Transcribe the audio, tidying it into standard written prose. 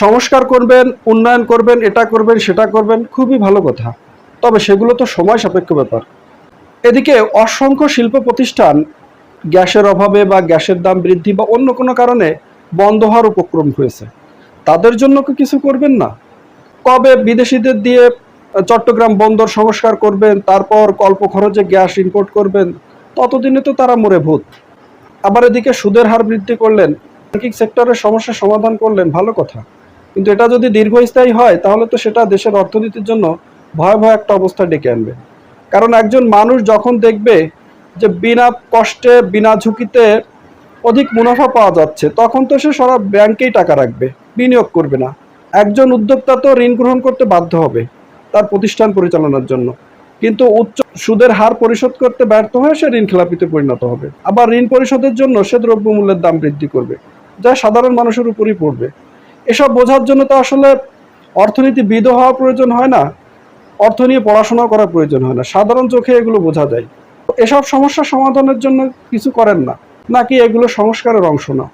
সংস্কার করবেন, উন্নয়ন করবেন, এটা করবেন, সেটা করবেন, খুবই ভালো কথা। তবে সেগুলো তো সময় সাপেক্ষ ব্যাপার। এদিকে অসংখ্য শিল্প প্রতিষ্ঠান গ্যাসের অভাবে বা গ্যাসের দাম বৃদ্ধি বা অন্য কোনো কারণে বন্ধ হওয়ার উপক্রম হয়েছে। তাদের জন্য কি কিছু করবেন না? কবে বিদেশিদের দিয়ে চট্টগ্রাম বন্দর সংস্কার করবেন, তারপর অল্প খরচে গ্যাস ইম্পোর্ট করবেন, ততদিনে তো তারা মরে ভূত। আবার এদিকে সুদের হার বৃদ্ধি করলেন, ব্যাংকিং সেক্টরের সমস্যা সমাধান করলেন, ভালো কথা। কিন্তু এটা যদি দীর্ঘস্থায়ী হয় তাহলে তো সেটা দেশের অর্থনীতির জন্য ভয়াবহ একটা অবস্থা ডেকে আনবে। কারণ একজন মানুষ যখন দেখবে যে বিনা কষ্টে বিনা ঝুঁকিতে অধিক মুনাফা পাওয়া যাচ্ছে, তখন তো সে সারা ব্যাংকেই টাকা রাখবে, বিনিয়োগ করবে না। একজন উদ্যোক্তা তো ঋণ গ্রহণ করতে বাধ্য হবে তার প্রতিষ্ঠান পরিচালনার জন্য, কিন্তু উচ্চ সুদের হার পরিশোধ করতে ব্যর্থ হয়ে সে ঋণ খেলাপিতে পরিণত হবে। আবার ঋণ পরিশোধের জন্য সে দ্রব্যমূল্যের দাম বৃদ্ধি করবে, যা সাধারণ মানুষের উপরই পড়বে। এসব বোঝার জন্য তো আসলে অর্থনীতিবিদ হওয়া প্রয়োজন হয় না, অর্থ নিয়ে পড়াশোনা করা প্রয়োজন হয় না, সাধারণ চোখে এগুলো বোঝা যায়। এসব সমস্যা সমাধানের জন্য কিছু করেন না, নাকি এগুলো সংস্কারের অংশ না?